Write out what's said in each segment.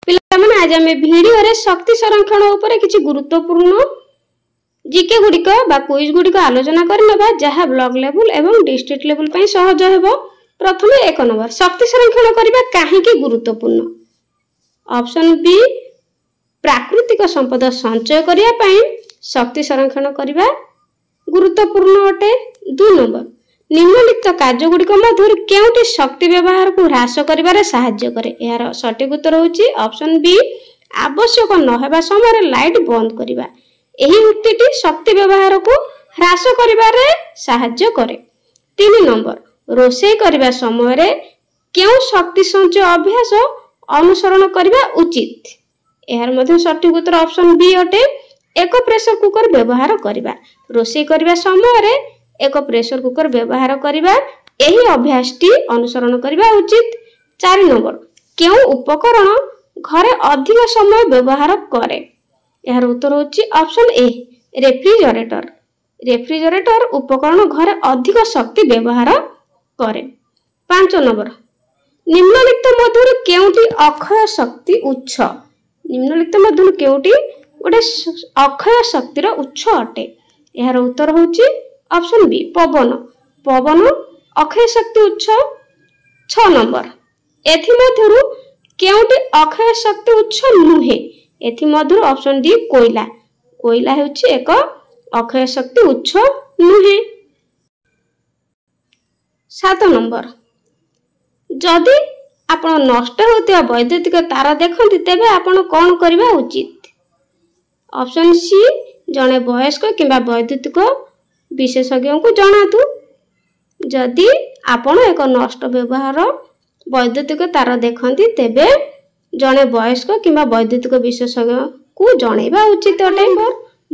पिलामाने आज आम भिडियो रे शक्ति संरक्षण उपरे किछि गुरुत्वपूर्ण जीके गुड़िक क्विज गुड़िक आलोचना करनेबा जहाँ ब्लॉक लेवल एवं डिस्ट्रिक्ट लेवल पर सहज हेबो। प्रथम 1 नंबर शक्ति संरक्षण करबा काहेकि गुरुत्वपूर्ण। ऑप्शन बी प्राकृतिक संपद संचय करिया पई शक्ति संरक्षण करबा गुरुत्वपूर्ण अटे। 2 नंबर निम्नलिखित कार्य गुड़िक मध्य केउटी शक्ति व्यवहार को ह्रास करिबारे सहाय्य करे। यार सटीक उत्तर होची ऑप्शन बी आवश्यक न हेबा समय लाइट बंद करिबा। एही उक्तिटी शक्ति व्यवहार को ह्रास करिबारे सहाय्य करे। 3 नंबर रोषेई करिबा समय रे केउ शक्ति संचय अभ्यास अनुसरण करिबा उचित। यार मध्य सटीक उत्तर ऑप्शन बी अटे एक प्रेशर कुकर व्यवहार करिबा। रोषेई करिबा समय रे एक प्रेशर कुकर व्यवहार करिबा एही अभ्यासटी अनुसरण करिबा उचित। 4 नंबर केउ उपकरण घरे अधिक समय व्यवहार करे। यार उत्तर होची ऑप्शन ए रेफ्रिजरेटर। रेफ्रिजरेटर उपकरण घरे अधिक शक्ति व्यवहार करे। 5 नंबर निम्नलिखित मध्य केउटी अक्षय शक्ति उत्स। निम्नलिखित मध्य केउटी गोटे अक्षय शक्तिर उत्स अटे। यार उत्तर होची ऑप्शन बी पवन। पवन अक्षय शक्ति उत्स। 6 नंबर एथि मध्यरु केउटी अक्षय शक्ति उत्स नुहे। एथि मध्यरु ऑप्शन डी कोयला। कोयला हेउची एक अक्षय शक्ति उत्स नुहे। 7 नंबर जदि आपण नष्ट होतिया वैद्युतिक तार देखंती तेबे आपण कोन करिबा उचित। ऑप्शन सी जने वयस्क किंबा वैद्युतिक विशेषज्ञ को जनातु। जदि आपण एक नष्ट व्यवहार वैद्युतिक तार देखंती तेबे जने वयस्क किंबा वैद्युतिक विशेषज्ञ को जणैबा उचित अटे।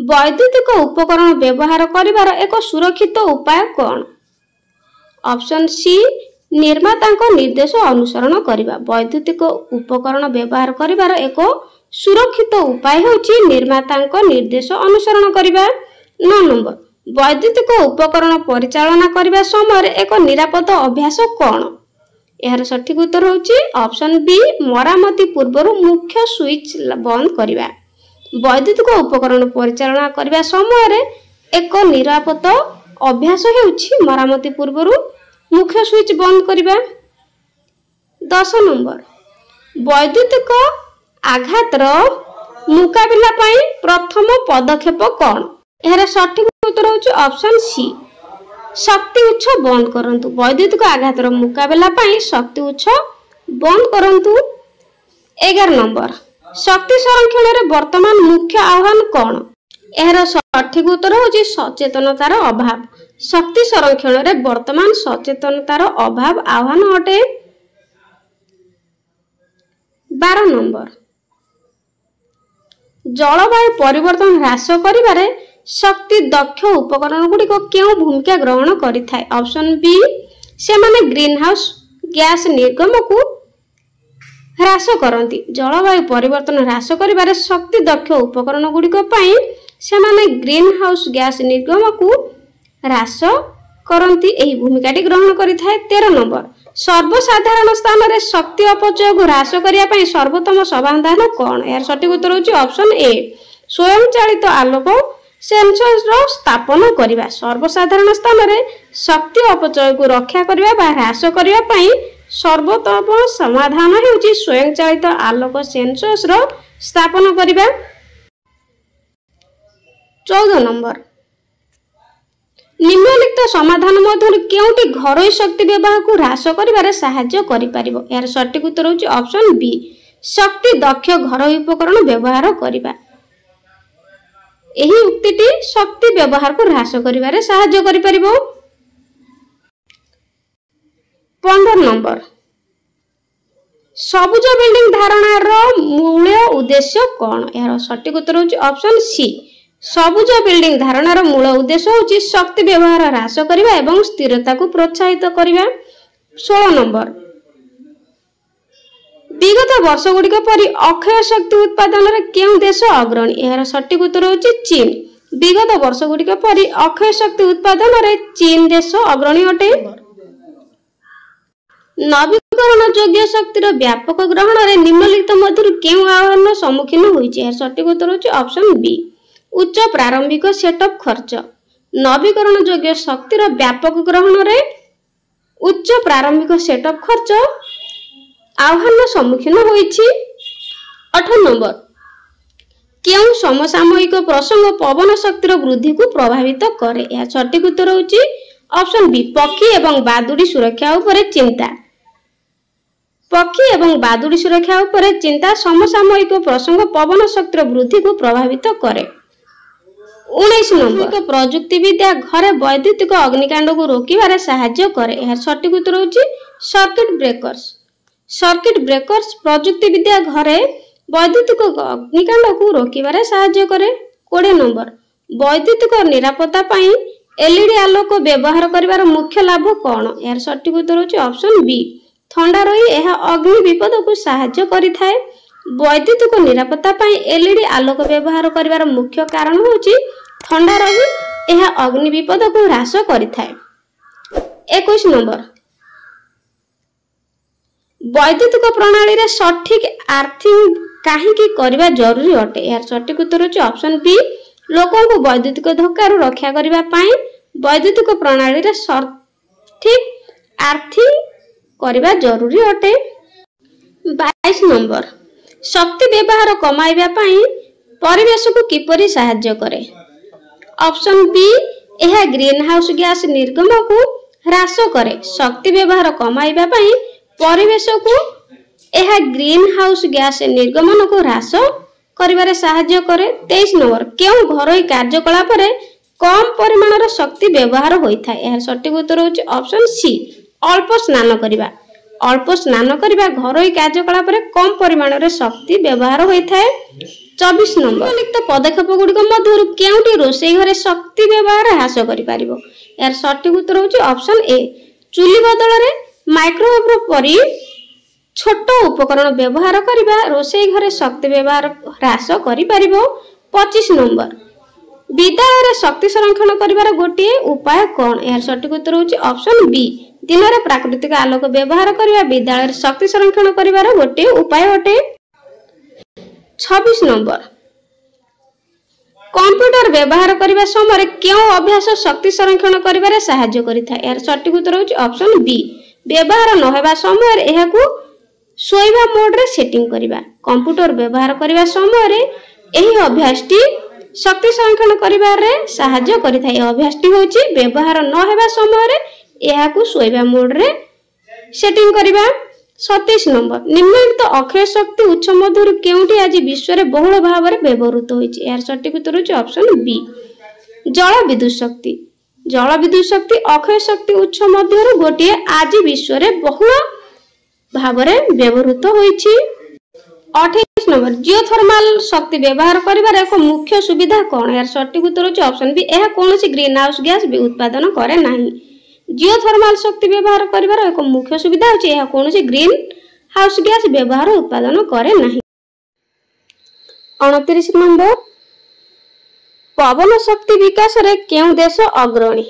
वैद्युतिक उपकरण व्यवहार करिवार एक सुरक्षित उपाय कोन। ऑप्शन सी निर्मातांक निर्देश अनुसरण करिबा। वैद्युतिक उपकरण व्यवहार करिवार एक सुरक्षित उपाय होची निर्मातांक निर्देश अनुसरण करिबा। 9 नंबर वैद्युतिक उपकरण परिचालना करिबा समय एक निरापद अभ्यास कोन। यार सठिक उत्तर होची ऑप्शन बी मरामती पूर्व मुख्य स्विच बंद करिबा। वैद्युतिक उपकरण परिचालना करिबा समय एक निरापद अभ्यास हेउची मरामती पूर्व मुख्य स्विच बंद करिबा। 10 नंबर वैद्युतिक आघातर मुकाबिला पई प्रथम पदक्षेप कोन। यार सठिक उत्तर होची ऑप्शन सी शक्ति उत्स बंद करंतु। वैद्युतिक आघातर मुकाबिला पई शक्ति उत्स बंद करंतु। 11 नंबर शक्ति संरक्षण रे वर्तमान मुख्य आह्वान कोन। यार सठिक उत्तर होची सचेतनतार अभाव। शक्ति संरक्षण रे वर्तमान सचेतनतार अभाव आह्वान अटे। 12 नंबर जलवायु परिवर्तन ह्रास करिबारे शक्ति दक्ष उपकरण गुड़ी को क्यों भूमिका ग्रहण करिथाय। ऑप्शन बी से माने ग्रीन हाउस गैस निर्गम को ह्रास करंती। जलवायु परिवर्तन ह्रास करिबारे शक्ति दक्ष उपकरण गुड़ी को पई से माने ग्रीन हाउस गैस निर्गम को ह्रास करंती एही भूमिकाटी ग्रहण करिथाय। 13 नंबर सर्वसाधारण स्थान रे शक्ति अपचय को ह्रास करिया पई सर्वोत्तम समाधान कोन। यार सठिक उत्तर होची ऑप्शन ए स्वयं चालित आलोक सेंसर स्थापन करिबा। सर्वसाधारण स्थान रे शक्ति अपचय को रक्षा करिबा बा ह्रास करिया पई सर्वोत्तम समाधान हेउची स्वयं चालित आलोक सेंसर स्थापन करिबा। 14 नंबर निम्नलिखित समाधान मध्य केउटी घरोई शक्ति व्यवहार को ह्रास करिबारे सहाय्य करि परिबो। यार सटीक उत्तर होची ऑप्शन बी शक्ति दक्ष घरोई उपकरण व्यवहार करिबा। एही उक्तिटी शक्ति व्यवहार को ह्रास करिबारे सहाय्य करि परिबो। 15 नंबर सबुज बिल्डिंग धारणार मूल उद्देश्य कोन। यार सटीक उत्तर होची ऑप्शन सी सबुज बिल्डिंग धारणार मूल उद्देश्य होची शक्ति व्यवहार ह्रास करिबा एवं स्थिरता को प्रोत्साहित करिबा। 16 नंबर विगत वर्ष गुड़िक परि अक्षय शक्ति उत्पादन रे केउ देश अग्रणी। यार सटीक उत्तर होची चीन। विगत वर्ष गुड़िक परि अक्षय शक्ति उत्पादन रे चीन देश अग्रणी अटे। नवीकरण ଯୋଗ୍ୟ ଶକ୍ତିର ବ୍ୟାପକ ଗ୍ରହଣରେ ନିମ୍ନଲିଖିତ ମଧ୍ୟରୁ କେଉଁ ଆହ୍ୱାନର ସମ୍ମୁଖୀନ ହୋଇଛି? ଏହାର ସଠିକ ଉତ୍ତର ହେଉଛି ଅପସନ୍ ବି, ଉଚ୍ଚ ପ୍ରାରମ୍ଭିକ ସେଟଅପ୍ ଖର୍ଚ୍ଚ। ନବୀକରଣ ଯୋଗ୍ୟ ଶକ୍ତିର ବ୍ୟାପକ ଗ୍ରହଣରେ ଉଚ୍ଚ ପ୍ରାରମ୍ଭିକ ସେଟଅପ୍ ଖର୍ଚ୍ଚ ଆହ୍ୱାନର ସମ୍ମୁଖୀନ ହୋଇଛି। 18 ନମ୍ବର, କେଉଁ ସମସାମୟିକ ପ୍ରସଙ୍ଗ ପବନ ଶକ୍ତିର ବୃଦ୍ଧିକୁ ପ୍ରଭାବିତ କରେ? ଏହା ସଠିକ ଉତ୍ତର ହେଉଛି ଅପସନ୍ ବି, ପକ୍ଷୀ ଏବଂ ବାଦୁଡ଼ି ସୁରକ୍ଷା ଉପରେ ଚିନ୍ତା। ପକ୍ଷୀ ଏବଂ ବାଦୁଡ଼ି ସୁରକ୍ଷା ଉପରେ ଚିନ୍ତା ସମସାମୟିକ ପ୍ରସଙ୍ଗ ପବନ ଶକ୍ତିର ବୃଦ୍ଧିକୁ ପ୍ରଭାବିତ କରେ। 19 ନମ୍ବର, ପ୍ରଯୁକ୍ତିବିଦ୍ୟା ଘରେ ବୈଦ୍ୟୁତିକ ଅଗ୍ନିକାଣ୍ଡକୁ ରୋକିବାରେ ସାହାଯ୍ୟ କରେ। ଏହାର ସଠିକ ଉତ୍ତର ହେଉଛି ସର୍କିଟ ବ୍ରେକର୍ସ। ସର୍କିଟ ବ୍ରେକର୍ସ ପ୍ରଯୁକ୍ତିବିଦ୍ୟା ଘରେ ବୈଦ୍ୟୁତିକ ଅଗ୍ନିକାଣ୍ଡକୁ ରୋକିବାରେ ସାହାଯ୍ୟ କରେ। 20 ନମ୍ବର, ବୈଦ୍ୟୁତିକ ନିରାପତ୍ତା ପାଇଁ ଏଲଇଡି ଆଲୋକ ବ୍ୟବହାର କରିବାର ମୁଖ୍ୟ ଲାଭ କ'ଣ? ଏହାର ସଠିକ ଉତ୍ତର ହେଉଛି ଅପସନ୍ ବି, ଥଣ୍ଡା ରହି ଏହା ଅଗ୍ନି ବିପଦକୁ ସାହାଯ୍ୟ କରିଥାଏ। ବୈଦ୍ୟୁତିକ ନିରାପତ୍ତା ପାଇଁ ଏଲଇଡି ଆଲୋକ ବ୍ୟବହାର କରିବାର ମୁଖ୍ୟ କାରଣ ହେଉଛି ଥଣ୍ଡା ରହି ଏହା ଅଗ୍ନି ବିପଦକୁ ହ୍ରାସ କରିଥାଏ। 21 ନମ୍ବର, ବୈଦ୍ୟୁତିକ ପ୍ରଣାଳୀରେ ସଠିକ ଆର୍ଥିଂ କାହିଁକି କରିବା ଜରୁରୀ ଅଟେ? ଏହାର ସଠିକ ଉତ୍ତର ହେଉଛି ଅପସନ୍ ବି, ଲୋକଙ୍କୁ ବୈଦ୍ୟୁତିକ ଧକ୍କାରୁ ରକ୍ଷା କରିବା ପାଇଁ ବୈଦ୍ୟୁତିକ ପ୍ରଣାଳୀରେ ସଠିକ ଆର୍ଥିଂ କରିବା ଜରୁରୀ ଅଟେ। 22 ନମ୍ବର, ଶକ୍ତି ବ୍ୟବହାର କମାଇବା ପାଇଁ ପରିବେଶକୁ କିପରି ସାହାଯ୍ୟ କରେ? ଅପସନ୍ ବି, ଏହା ଗ୍ରୀନ ହାଉସ ଗ୍ୟାସ ନିର୍ଗମନକୁ ହ୍ରାସ କରେ। ଶକ୍ତି ବ୍ୟବହାର କମାଇବା ପାଇଁ ପରିବେଶକୁ ଏହା ଗ୍ରୀନ ହାଉସ ଗ୍ୟାସ ନିର୍ଗମନକୁ ହ୍ରାସ କରିବାରେ ସାହାଯ୍ୟ କରେ। 23 ନମ୍ବର, କେଉଁ ଘରୋଇ କାର୍ଯ୍ୟକଳାପରେ କମ୍ ପରିମାଣର ଶକ୍ତି ବ୍ୟବହାର ହୋଇଥାଏ? ଏହାର ସଠିକ ଉତ୍ତର ହେଉଛି ଅପସନ୍ ସି, ଅଳ୍ପ ସ୍ନାନ କରିବା। ଅଳ୍ପ ସ୍ନାନ କରିବା ଘରୋଇ କାର୍ଯ୍ୟକଳାପରେ କମ୍ ପରିମାଣରେ ଶକ୍ତି ବ୍ୟବହାର ହୋଇଥାଏ। 24 ନମ୍ବର, ନିମ୍ନଲିଖିତ ପଦକ୍ଷେପ ଗୁଡ଼ିକ ମଧ୍ୟରୁ କେଉଁଟି ରୋଷେଇ ଘରେ ଶକ୍ତି ବ୍ୟବହାର ହ୍ରାସ କରିପାରିବ? ଏହାର ସଠିକ ଉତ୍ତର ହେଉଛି ଅପସନ୍ ଏ, ଚୁଲି ବଦଳରେ ମାଇକ୍ରୋୱେଭ ପରି ଛୋଟ ଉପକରଣ ବ୍ୟବହାର କରିବା ରୋଷେଇ ଘରେ ଶକ୍ତି ବ୍ୟବହାର ହ୍ରାସ କରିପାରିବ। 25 ନମ୍ବର, ବିଦ୍ୟାଳୟରେ ଶକ୍ତି ସଂରକ୍ଷଣ କରିବାର ଗୋଟିଏ ଉପାୟ କ'ଣ? ଏହାର ସଠିକ ଉତ୍ତର ହେଉଛି ଅପସନ୍ ବି, ଦିନରେ ପ୍ରାକୃତିକ ଆଲୋକ ବ୍ୟବହାର କରିବା ବିଦ୍ୟାଳୟରେ ଶକ୍ତି ସଂରକ୍ଷଣ କରିବାର ଗୋଟିଏ ଉପାୟ ଅଟେ। 26 ନମ୍ବର, କମ୍ପ୍ୟୁଟର ବ୍ୟବହାର କରିବା ସମୟରେ କେଉଁ ଅଭ୍ୟାସ ଶକ୍ତି ସଂରକ୍ଷଣ କରିବାରେ ସାହାଯ୍ୟ କରିଥାଏ? ଏହାର ସଠିକ ଉତ୍ତର ହେଉଛି ଅପସନ୍ ବି, ବ୍ୟବହାର ନ ହେବା ସମୟରେ ଏହାକୁ ଶୋଇବା ମୋଡରେ ସେଟିଂ କରିବା। କମ୍ପ୍ୟୁଟର ବ୍ୟବହାର କରିବା ସମୟରେ ଏହି ଅଭ୍ୟାସଟି ଶକ୍ତି ସଂରକ୍ଷଣ କରିବାରେ ସାହାଯ୍ୟ କରିଥାଏ। ଏହି ଅଭ୍ୟାସଟି ହେଉଛି ବ୍ୟବହାର ନ ହେବା ସମୟରେ ଏହାକୁ ଶୋଇବା ମୋଡରେ ସେଟିଂ କରିବା। 27 ନମ୍ବର, ନିମ୍ନଲିଖିତ ଅକ୍ଷୟ ଶକ୍ତି ଉତ୍ସ ମଧ୍ୟରୁ କେଉଁଟି ଆଜି ବିଶ୍ୱରେ ବହୁଳ ଭାବରେ ବ୍ୟବହୃତ ହୋଇଛି? ଏହାର ସଠିକ ଉତ୍ତର ହେଉଛି ଅପସନ୍ ବି, ଜଳ ବିଦ୍ୟୁତ ଶକ୍ତି। ଜଳ ବିଦ୍ୟୁତ ଶକ୍ତି ଅକ୍ଷୟ ଶକ୍ତି ଉତ୍ସ ମଧ୍ୟରୁ ଗୋଟିଏ ଆଜି ବିଶ୍ୱରେ ବହୁଳ ଭାବରେ ବ୍ୟବହୃତ ହୋଇଛି। 28 ନମ୍ବର, ଜିଓଥର୍ମାଲ ଶକ୍ତି ବ୍ୟବହାର କରିବାର ଏକ ମୁଖ୍ୟ ସୁବିଧା କ'ଣ? ଏହାର ସଠିକ ଉତ୍ତର ହେଉଛି ଅପସନ୍ ବି, ଏହା କୌଣସି ଗ୍ରୀନ ହାଉସ ଗ୍ୟାସ ଉତ୍ପାଦନ କରେ ନାହିଁ। ଜିଓଥର୍ମାଲ ଶକ୍ତି ବ୍ୟବହାର କରିବାର ଏକ ମୁଖ୍ୟ ସୁବିଧା ହେଉଛି ଏହା କୌଣସି ଗ୍ରୀନ ହାଉସ ଗ୍ୟାସ ବ୍ୟବହାର ଉତ୍ପାଦନ କରେ ନାହିଁ। 29 ନମ୍ବର, ପବନ ଶକ୍ତି ବିକାଶରେ କେଉଁ ଦେଶ ଅଗ୍ରଣୀ?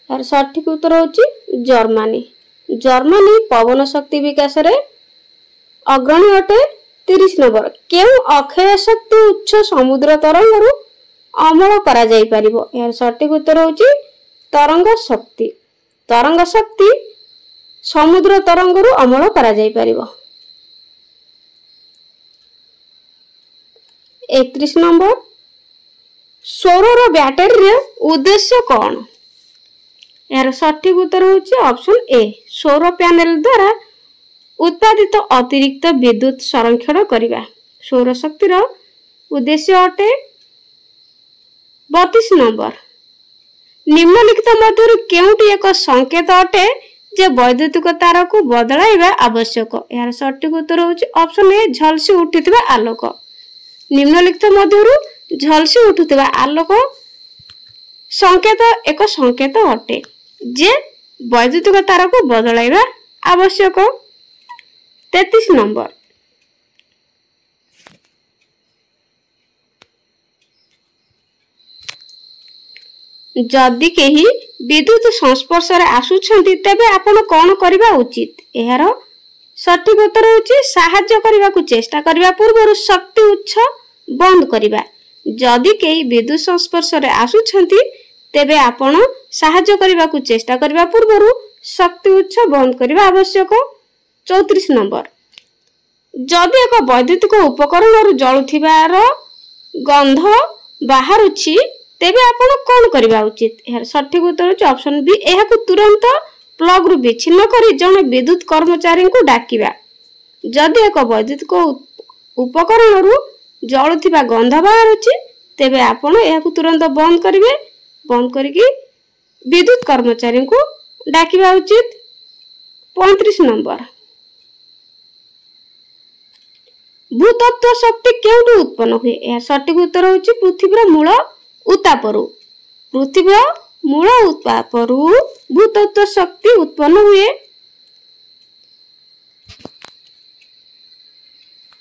ଏହାର ସଠିକ ଉତ୍ତର ହେଉଛି ଜର୍ମାନୀ। ଜର୍ମାନୀ ପବନ ଶକ୍ତି ବିକାଶରେ ଅଗ୍ରଣୀ ଅଟେ। 30 ନମ୍ବର, କେଉଁ ଅକ୍ଷୟ ଶକ୍ତି ଉତ୍ସ ସମୁଦ୍ର ତରଙ୍ଗରୁ ଅମଳ କରାଯାଇପାରିବ? ଏହାର ସଠିକ ଉତ୍ତର ହେଉଛି ତରଙ୍ଗ ଶକ୍ତି। ତରଙ୍ଗ ଶକ୍ତି ସମୁଦ୍ର ତରଙ୍ଗରୁ ଅମଳ କରାଯାଇପାରିବ। 31 ନମ୍ବର, ସୌରର ବ୍ୟାଟେରୀର ଉଦ୍ଦେଶ୍ୟ କ'ଣ? ଏହାର ସଠିକ ଉତ୍ତର ହେଉଛି ଅପସନ୍ ଏ, ସୌର ପ୍ୟାନେଲ ଦ୍ୱାରା ଉତ୍ପାଦିତ ଅତିରିକ୍ତ ବିଦ୍ୟୁତ ସଂରକ୍ଷଣ କରିବା ସୌର ଶକ୍ତିର ଉଦ୍ଦେଶ୍ୟ ଅଟେ। 32 ନମ୍ବର, ନିମ୍ନଲିଖିତ ମଧ୍ୟରୁ କେଉଁଟି ଏକ ସଂକେତ ଅଟେ ଯେ ବୈଦ୍ୟୁତିକ ତାରକୁ ବଦଳାଇବା ଆବଶ୍ୟକ? ଏହାର ସଠିକ ଉତ୍ତର ହେଉଛି ଅପସନ୍ ଏ, ଝଲସି ଉଠୁଥିବା ଆଲୋକ। ନିମ୍ନଲିଖିତ ମଧ୍ୟରୁ ଝଲସି ଉଠୁଥିବା ଆଲୋକ ସଂକେତ ଏକ ସଂକେତ ଅଟେ ଯେ ବୈଦ୍ୟୁତିକ ତାରକୁ ବଦଳାଇବା ଆବଶ୍ୟକ। 33 ନମ୍ବର, ଯଦି କେହି ବିଦ୍ୟୁତ ସଂସ୍ପର୍ଶରେ ଆସୁଛନ୍ତି ତେବେ ଆପଣ କ'ଣ କରିବା ଉଚିତ? ଏହାର सठिक उत्तर होची साहाय्य करबा को चेष्टा करबा पूर्व शक्ति उत्स बंद करबा। जदि केही विद्युत संस्पर्श रे आसुछंती तेबे आपण साहाय्य करबा को चेष्टा करबा पूर्व शक्ति उत्स बंद करबा आवश्यक। 34 नंबर जदि एक वैद्युतिक उपकरण जळुथिबार गंध बाहरुछि तेबे आपण कोन करबा उचित। यार सठिक उत्तर होची ऑप्शन बी एहाकु तुरंत प्लग रु विच्छिन्न करी जने विद्युत कर्मचारी को डाकिबा। जदि एक वैद्युतिक उपकरण रु जळुथिबा गंध बाहरुछि तेबे आपण एहाकु तुरंत बंद करिवे। बंद करिकि विद्युत कर्मचारी को डाकिबा उचित। 35 नंबर भूतत्व शक्ति केउटु उत्पन्न हुए। या सठिक उत्तर होची पृथ्वीर मूल उत्तापरु। पृथ्वीर मूल उत्तापरु भूतत्व शक्ति उत्पन्न हुए।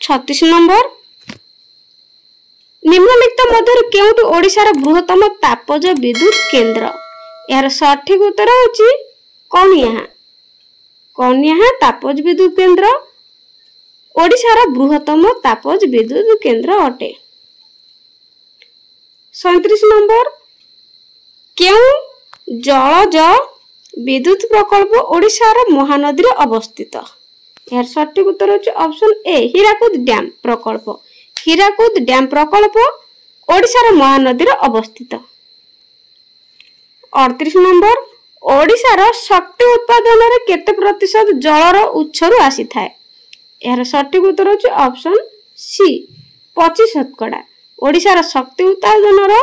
36 नंबर निम्नलिखित मध्य केउटु ओडिशार बृहत्तम तापज विद्युत केंद्र। यार सठिक उत्तर होची कनिया। कनिया तापज विद्युत केंद्र ओडिशार बृहत्तम तापज विद्युत केंद्र अटे। 37 नंबर केउ जलज विद्युत प्रकल्प ओडिशार महानदी रे अवस्थित। यार सठिक उत्तर होची ऑप्शन ए हीराकुद डैम प्रकल्प। हीराकुद डैम प्रकल्प ओडिशार महानदी रे अवस्थित। 38 नंबर ओडिशार शक्ति उत्पादन रे केते प्रतिशत जलर उत्स रु आसी थाए। यार सठिक उत्तर होची ऑप्शन सी 25%। ओडिशार शक्ति उत्पादन रो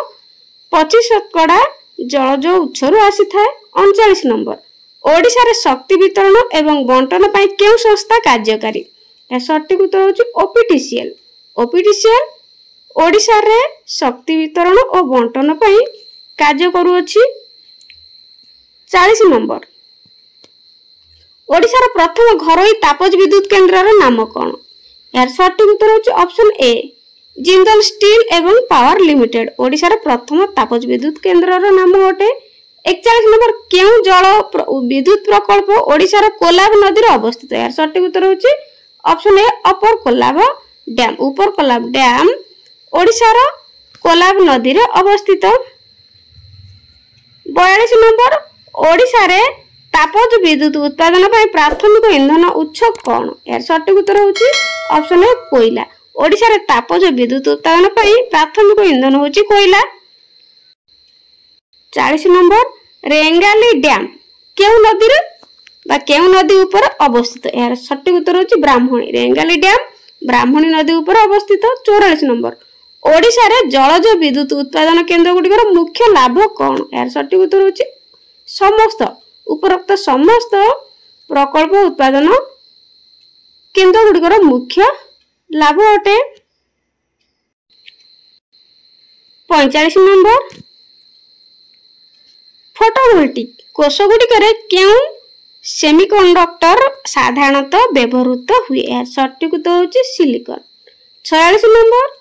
25% जलज उत्स रु आसी थाए। 39 नंबर ओडिशा रे शक्ति वितरण एवं बंटन पई केउ संस्था कार्यकारी। या सठिक उत्तर होची ओपीटीसीएल। ओपीटीसीएल ओडिशा रे शक्ति वितरण और बंटन पई कार्य करूअछि। 40 नंबर ओडिशार प्रथम घरोई तापज विद्युत केंद्र नाम कौन। यार सठिक उत्तर होची ऑप्शन ए जिंदल स्टील एवं पावर लिमिटेड। ओडिशार प्रथम तापज विद्युत केंद्र नाम अटे। 41 नंबर केउ जल विद्युत प्रकल्प ओडिशार कोलाब नदी रे अवस्थित। यार सठिक उत्तर होची option A upper Kolab dam. ऊपर कोलाब डैम ओडिशार कोलाब नदी रे अवस्थित। 42 नंबर ओडिशा रे तापज विद्युत उत्पादन पई प्राथमिक ईंधन उत्स कोन। यार सठिक उत्तर होची ऑप्शन ए कोयला। ओडिशा रे तापज विद्युत उत्पादन पई प्राथमिक ईंधन होची कोयला। 40 नंबर रेंगाली डैम केउ नदी रे बा केउ नदी ऊपर अवस्थित। यार सठिक उत्तर होची ब्राह्मणी। रेंगाली डैम ब्राह्मणी नदी ऊपर अवस्थित। 44 नंबर ओडिशा रे जलज विद्युत उत्पादन केंद्र गुडिकर मुख्य लाभ कोन। यार सठिक उत्तर होची समस्त उपरोक्त समस्त प्रकल्प उत्पादन केंद्र गुडिकर मुख्य लाभ अटे। 45 नंबर फोटोवोल्टिक कोष गुडिकर केउ सेमीकंडक्टर साधारणतः व्यवहृत हुए। यार सठिक उत्तर होची सिलिकॉन। 46 नंबर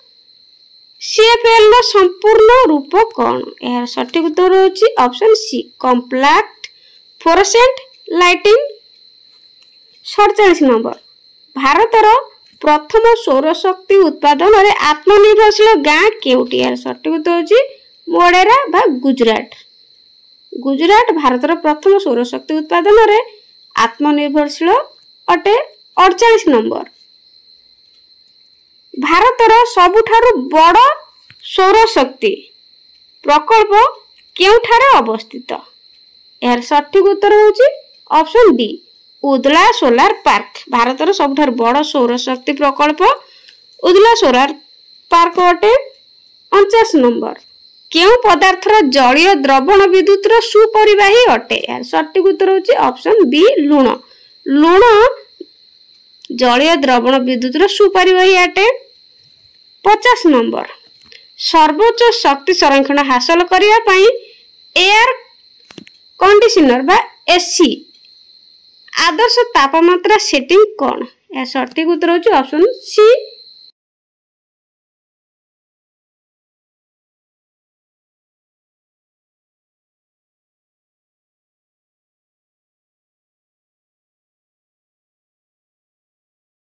सीएफएल नो संपूर्ण रूप कोन। यार सठिक उत्तर होची option C compact fluorescent lighting. 47 number भारतर प्रथम सौर शक्ति उत्पादन रे आत्मनिर्भरशील गाँ केउटी। यार सठिक उत्तर होची मोडेरा बा गुजरात। गुजरात भारतर प्रथम सौर शक्ति उत्पादन रे आत्मनिर्भरशील अटे। 48 नंबर भारतर सबुठारु बड़ सौर शक्ति प्रकल्प केउठारे अवस्थित। यार सठिक उत्तर होची ऑप्शन डी उदला सोलार पार्क। भारतर सबुठारु बड़ सौर शक्ति प्रकल्प उदला सोलार पार्क अटे। 49 नंबर केउ पदार्थर जलीय द्रवण विद्युत सुपरिवाही अटे। यार सठिक उत्तर होची ऑप्शन बी लुण। लुण जलीय द्रवण विद्युत सुपरिवाही अटे। 50 नंबर सर्वोच्च शक्ति संरक्षण हासिल करिया पई एयर कंडीशनर बा एसी आदर्श तापमात्रा सेटिंग कोन। या सठिक उत्तर होची ऑप्शन सी